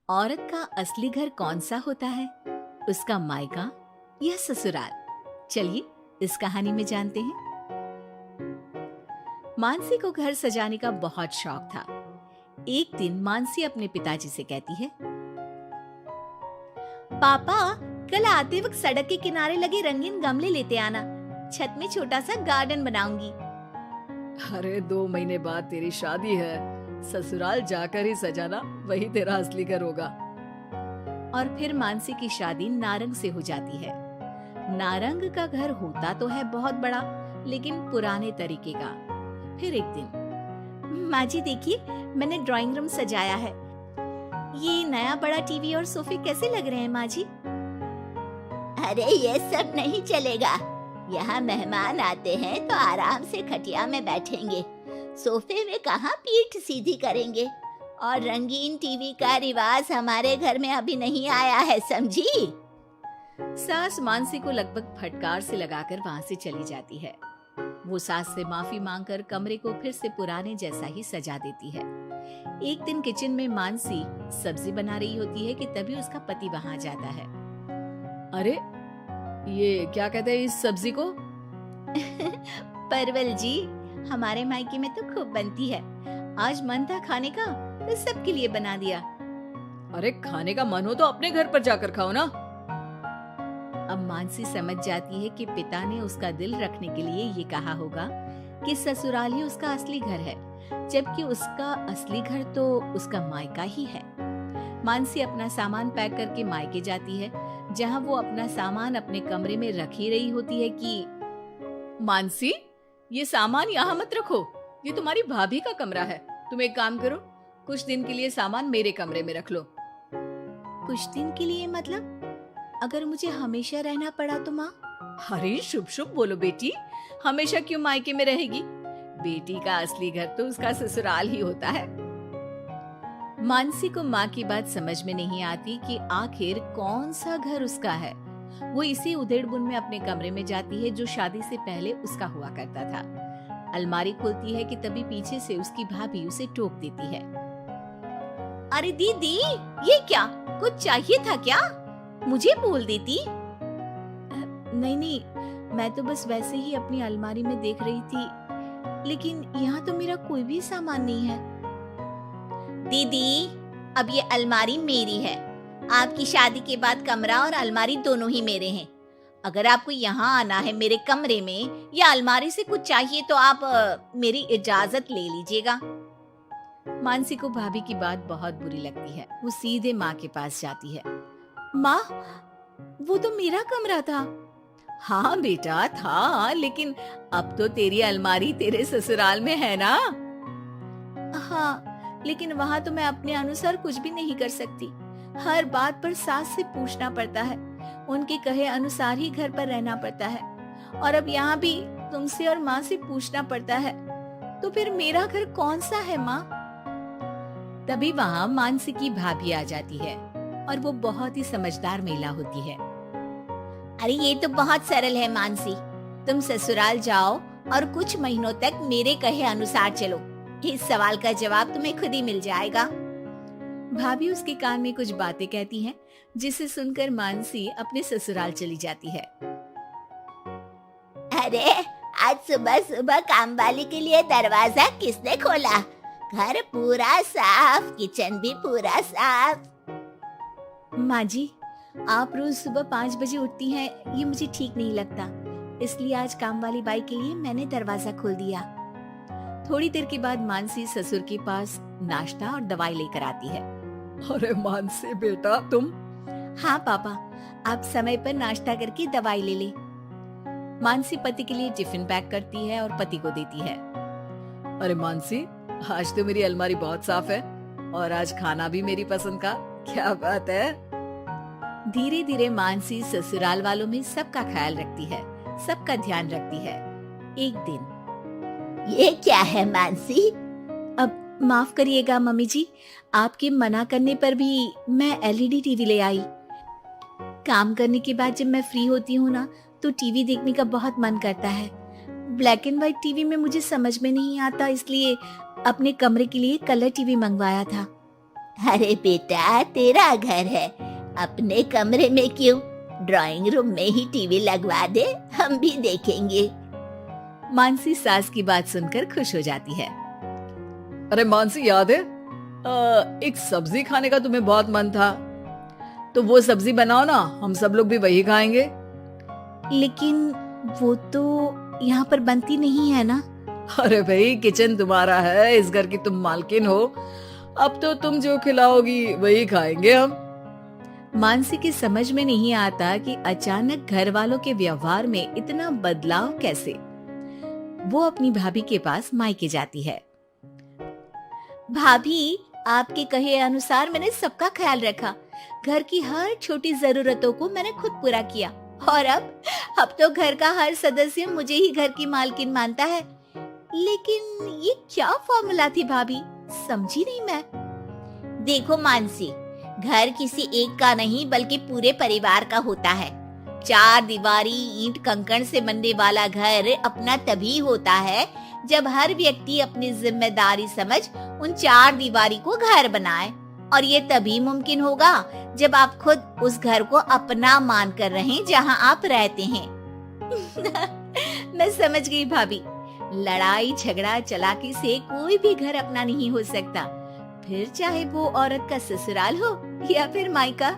औरत का असली घर कौन सा होता है? उसका मायका या ससुराल? चलिए इस कहानी में जानते हैं। मानसी को घर सजाने का बहुत शौक था। एक दिन मानसी अपने पिताजी से कहती है, पापा, कल आते वक्त सड़क के किनारे लगे रंगीन गमले लेते आना। छत में छोटा सा गार्डन बनाऊंगी। अरे 2 महीने बाद तेरी शादी है, ससुराल जाकर ही सजाना, वही तेरा असली घर होगा। और फिर मानसी की शादी नारंग से हो जाती है। नारंग का घर होता तो है बहुत बड़ा, लेकिन पुराने तरीके का। फिर एक दिन, माँ जी देखिए, मैंने ड्राइंग रूम सजाया है। ये नया बड़ा टीवी और सोफे कैसे लग रहे हैं माँ जी? अरे ये सब नहीं चलेगा। यहाँ मेहमान आते हैं तो आराम से खटिया में बैठेंगे, सोफे में कहाँ पीठ सीधी करेंगे। और रंगीन टीवी का रिवाज हमारे घर में अभी नहीं आया है, समझी? सास मानसी को लगभग फटकार से लगाकर वहां से चली जाती है। वो सास से माफी मांगकर कमरे को फिर से पुराने जैसा ही सजा देती है। एक दिन किचन में मानसी सब्जी बना रही होती है कि तभी उसका पति वहां जाता है। अरे ये क्या कहते हैं इस सब्जी को? परवल जी, हमारे मायके में तो खूब बनती है। आज मन था खाने का तो सबके लिए बना दिया। अरे खाने का मन हो तो अपने घर पर जाकर खाओ ना। अब मानसी समझ जाती है कि पिता ने उसका दिल रखने के लिए ये कहा होगा कि ससुराल ही उसका असली घर है, जबकि उसका असली घर तो उसका मायका ही है। मानसी अपना सामान पैक करके मायके जाती है, जहां वो अपना सामान अपने कमरे में रख ही रही होती है कि मानसी, ये सामान यहाँ मत रखो, ये तुम्हारी भाभी का कमरा है। तुम एक काम करो, कुछ दिन के लिए सामान मेरे कमरे में रख लो। कुछ दिन के लिए मतलब? अगर मुझे हमेशा रहना पड़ा तो माँ? अरे शुभ शुभ बोलो बेटी, हमेशा क्यों मायके में रहेगी? बेटी का असली घर तो उसका ससुराल ही होता है। मानसी को माँ की बात समझ में नहीं आती कि आखिर कौन सा घर उसका है। वो इसी उधेड़बुन में अपने कमरे में जाती है जो शादी से पहले उसका हुआ करता था। अलमारी खोलती है कि तभी पीछे से उसकी भाभी उसे टोक देती है। अरे दीदी, ये क्या? कुछ चाहिए था क्या? मुझे बोल देती। नहीं नहीं, मैं तो बस वैसे ही अपनी अलमारी में देख रही थी, लेकिन यहाँ तो मेरा कोई भी सामान नहीं है। दीदी, अब ये अलमारी मेरी है। आपकी शादी के बाद कमरा और अलमारी दोनों ही मेरे हैं। अगर आपको यहाँ आना है मेरे कमरे में या अलमारी से कुछ चाहिए तो आप मेरी इजाजत ले लीजिएगा। मानसी को भाभी की बात बहुत बुरी लगती है। वो सीधे माँ के पास जाती है। माँ, वो तो मेरा कमरा था। हाँ बेटा था, लेकिन अब तो तेरी अलमारी तेरे ससुराल में है ना। हाँ, लेकिन वहाँ तो मैं अपने अनुसार कुछ भी नहीं कर सकती। हर बात पर सास से पूछना पड़ता है। उनके कहे अनुसार ही घर पर रहना पड़ता है। और अब यहाँ भी तुमसे और माँ से पूछना पड़ता है। तो फिर मेरा घर कौन सा है माँ? तभी वहाँ मानसी की भाभी आ जाती है और वो बहुत ही समझदार महिला होती है। अरे ये तो बहुत सरल है मानसी, तुम ससुराल जाओ और कुछ महीनों तक मेरे कहे अनुसार चलो। इस सवाल का जवाब तुम्हें खुद ही मिल जाएगा। भाभी उसके कान में कुछ बातें कहती हैं, जिसे सुनकर मानसी अपने ससुराल चली जाती है। अरे आज सुबह सुबह काम वाली के लिए दरवाजा किसने खोला? घर पूरा साफ, किचन भी पूरा साफ। माँ जी, आप रोज सुबह 5 बजे उठती हैं, ये मुझे ठीक नहीं लगता, इसलिए आज काम वाली बाई के लिए मैंने दरवाजा खोल दिया। थोड़ी देर के बाद मानसी ससुर के पास नाश्ता और दवाई लेकर आती है। अरे मानसी बेटा तुम। हाँ पापा, आप समय पर नाश्ता करके दवाई ले ले। मानसी पति के लिए टिफिन पैक करती है और पति को देती है। अरे मानसी, आज तो मेरी अलमारी बहुत साफ है और आज खाना भी मेरी पसंद का। क्या बात है। धीरे धीरे मानसी ससुराल वालों में सबका ख्याल रखती है, सबका ध्यान रखती है। एक दिन, ये क्या है मानसी? अब माफ करिएगा मम्मी जी, आपके मना करने पर भी मैं एलईडी टीवी ले आई। काम करने के बाद जब मैं फ्री होती हूँ ना, तो टीवी देखने का बहुत मन करता है। ब्लैक एंड व्हाइट टीवी में मुझे समझ में नहीं आता, इसलिए अपने कमरे के लिए कलर टीवी मंगवाया था। अरे बेटा, तेरा घर है, अपने कमरे में क्यों? ड्राइंग रूम में ही टीवी लगवा दे, हम भी देखेंगे। मानसी सास की बात सुनकर खुश हो जाती है। अरे मानसी, याद है एक सब्जी खाने का तुम्हें बहुत मन था, तो वो सब्जी बनाओ ना, हम सब लोग भी वही खाएंगे। लेकिन वो तो यहाँ पर बनती नहीं है ना। अरे भाई, किचन तुम्हारा है, इस घर की तुम मालकिन हो, अब तो तुम जो खिलाओगी वही खाएंगे हम। मानसी की समझ में नहीं आता कि अचानक घर वालों के व्यवहार में इतना बदलाव कैसे। वो अपनी भाभी के पास मायके जाती है। भाभी, आपके कहे अनुसार मैंने सबका ख्याल रखा, घर की हर छोटी जरूरतों को मैंने खुद पूरा किया, और अब तो घर का हर सदस्य मुझे ही घर की मालकिन मानता है। लेकिन ये क्या फॉर्मूला थी भाभी, समझी नहीं मैं। देखो मानसी, घर किसी एक का नहीं बल्कि पूरे परिवार का होता है। चार दीवारी ईंट कंकड़ से बनने वाला घर अपना तभी होता है जब हर व्यक्ति अपनी जिम्मेदारी समझ उन चार दीवारी को घर बनाए, और ये तभी मुमकिन होगा जब आप खुद उस घर को अपना मान कर रहें जहां आप रहते हैं। मैं समझ गई भाभी, लड़ाई झगड़ा चालाकी से कोई भी घर अपना नहीं हो सकता, फिर चाहे वो औरत का ससुराल हो या फिर मायका।